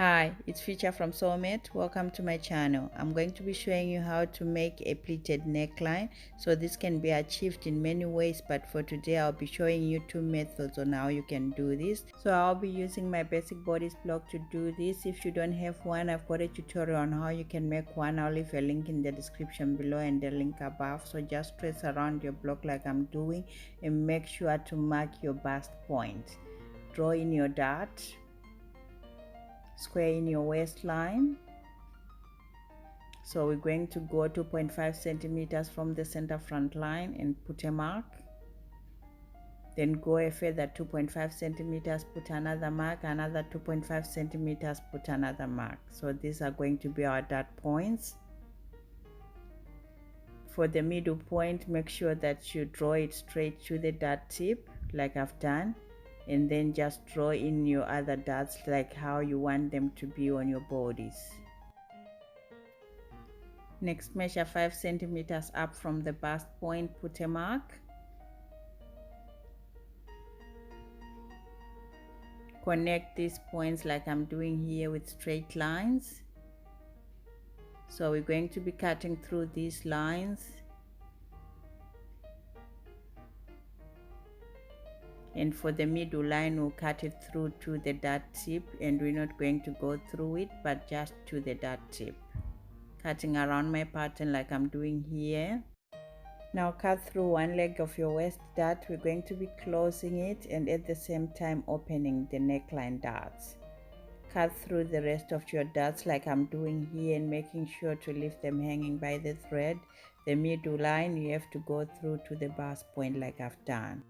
Hi, it's Future from Sewmate. Welcome to my channel. I'm going to be showing you how to make a pleated neckline. So this can be achieved in many ways, but for today I'll be showing you two methods on how you can do this. So I'll be using my basic bodice block to do this. If you don't have one, I've got a tutorial on how you can make one. I'll leave a link in the description below and the link above. So just trace around your block like I'm doing and make sure to mark your bust point. Draw in your dart, square in your waistline. So we're going to go 2.5 centimeters from the center front line and put a mark. Then go a further 2.5 centimeters, put another mark, another 2.5 centimeters, put another mark. So these are going to be our dart points. For the middle point, make sure that you draw it straight to the dart tip like I've done, and then just draw in your other darts like how you want them to be on your bodies. Next, measure 5 centimeters up from the bust point, put a mark. Connect these points like I'm doing here with straight lines. So we're going to be cutting through these lines. And for the middle line, we'll cut it through to the dart tip, and we're not going to go through it, but just to the dart tip. Cutting around my pattern like I'm doing here. Now cut through one leg of your waist dart. We're going to be closing it and at the same time opening the neckline darts. Cut through the rest of your darts like I'm doing here and making sure to leave them hanging by the thread. The middle line you have to go through to the bust point like I've done.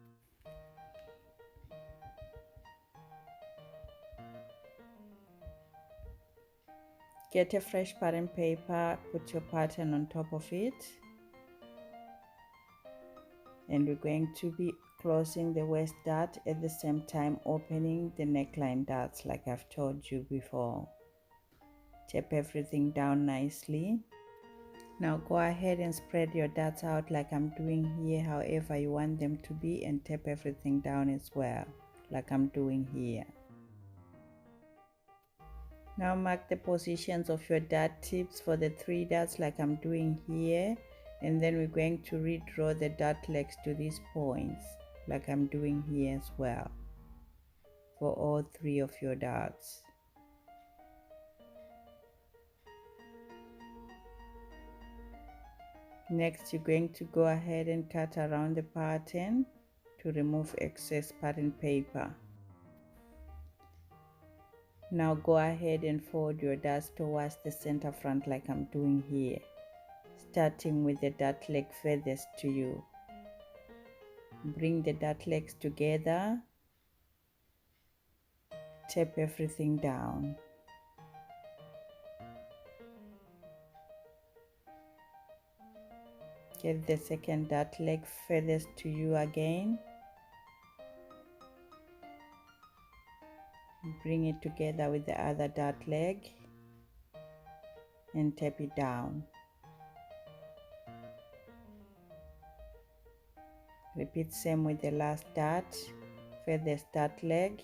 Get a fresh pattern paper, put your pattern on top of it, and we're going to be closing the waist dart at the same time opening the neckline darts like I've told you before. Tap everything down nicely. Now go ahead and spread your darts out like I'm doing here, however you want them to be, and tap everything down as well like I'm doing here. Now mark the positions of your dart tips for the 3 darts like I'm doing here, and then we're going to redraw the dart legs to these points like I'm doing here as well for all 3 of your darts. Next, you're going to go ahead and cut around the pattern to remove excess pattern paper. Now go ahead and fold your darts towards the center front like I'm doing here, starting with the dart leg furthest to you. Bring the dart legs together, tap everything down. Get the second dart leg furthest to you again. Bring it together with the other dart leg and tap it down. Repeat same with the last dart, furthest dart leg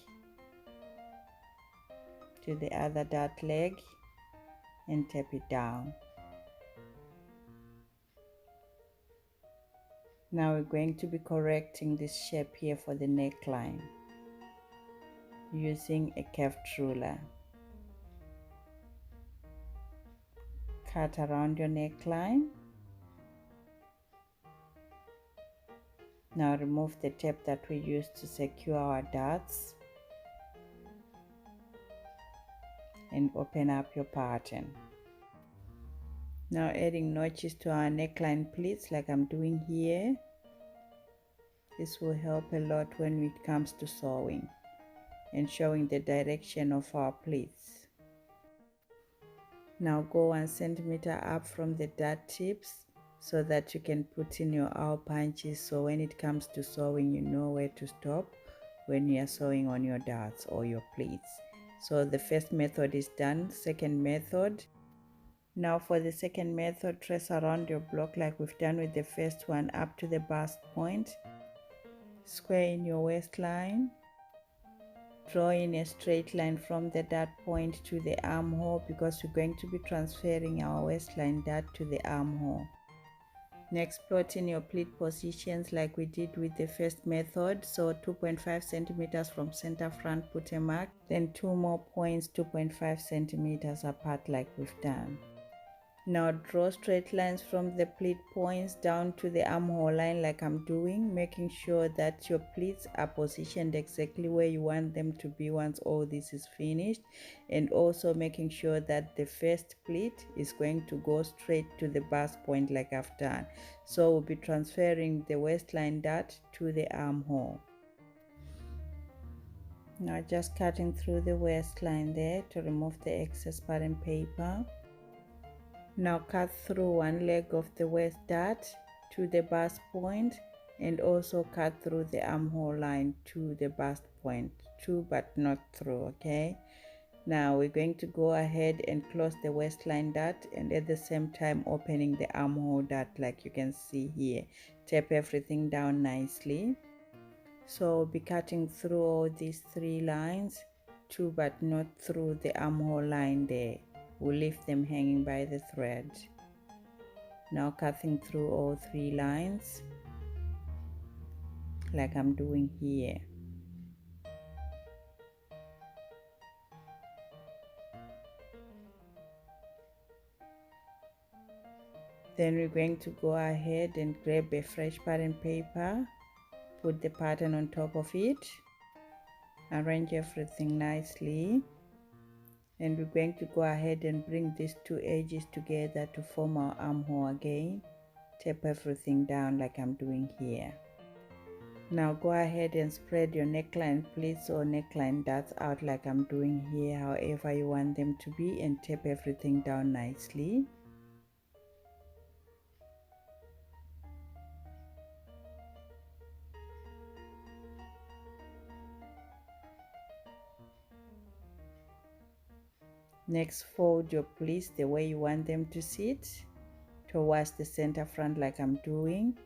to the other dart leg and tap it down. Now we're going to be correcting this shape here for the neckline using a curved ruler. Cut around your neckline. Now remove the tape that we used to secure our darts and open up your pattern. Now adding notches to our neckline pleats like I'm doing here. This will help a lot when it comes to sewing and showing the direction of our pleats. Now go 1 centimeter up from the dart tips so that you can put in your awl punches, so when it comes to sewing you know where to stop when you are sewing on your darts or your pleats. So the first method is done. Second method. Now for the second method, trace around your block like we've done with the first one up to the bust point. Square in your waistline. Draw in a straight line from the dart point to the armhole because we're going to be transferring our waistline dart to the armhole. Next, plot in your pleat positions like we did with the first method. So 2.5 centimeters from center front, put a mark, then 2 more points 2.5 centimeters apart like we've done. Now draw straight lines from the pleat points down to the armhole line like I'm doing, making sure that your pleats are positioned exactly where you want them to be once all this is finished, and also making sure that the first pleat is going to go straight to the bust point like I've done. So we'll be transferring the waistline dart to the armhole. Now just cutting through the waistline there to remove the excess pattern paper. Now cut through one leg of the waist dart to the bust point, and also cut through the armhole line to the bust point, to but not through, okay? Now we're going to go ahead and close the waistline dart, and at the same time opening the armhole dart like you can see here. Tap everything down nicely. So we'll be cutting through all these 3 lines, to but not through the armhole line there. We'll leave them hanging by the thread. Now cutting through all 3 lines like I'm doing here. Then we're going to go ahead and grab a fresh pattern paper, put the pattern on top of it, arrange everything nicely, and we're going to go ahead and bring these 2 edges together to form our armhole again. Tap everything down like I'm doing here. Now go ahead and spread your neckline pleats or neckline darts out like I'm doing here, however you want them to be, and tap everything down nicely. Next, fold your pleats the way you want them to sit towards the center front like I'm doing.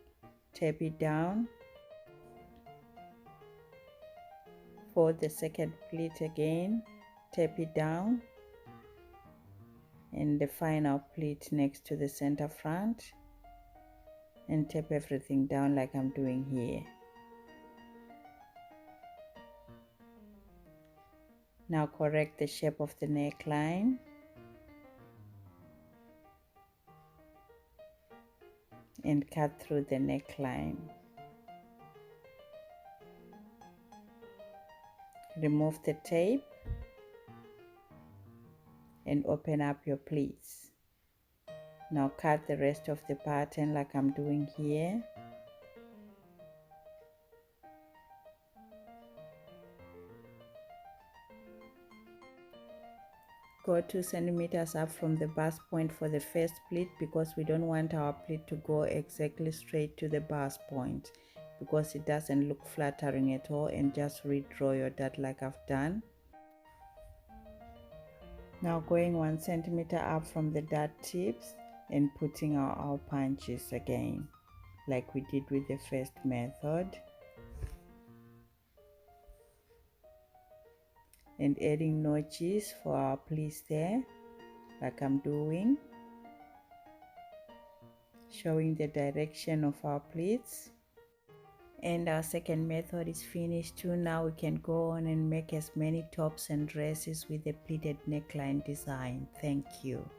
Tap it down. Fold the second pleat again, tap it down, and the final pleat next to the center front, and tap everything down like I'm doing here. Now correct the shape of the neckline. And cut through the neckline. Remove the tape and open up your pleats. Now cut the rest of the pattern like I'm doing here. Go 2 centimeters up from the bust point for the first pleat because we don't want our pleat to go exactly straight to the bust point because it doesn't look flattering at all, and just redraw your dart like I've done. Now going 1 centimeter up from the dart tips and putting our punches again like we did with the first method, and adding notches for our pleats there like I'm doing, showing the direction of our pleats. And our second method is finished too. Now we can go on and make as many tops and dresses with the pleated neckline design. Thank you.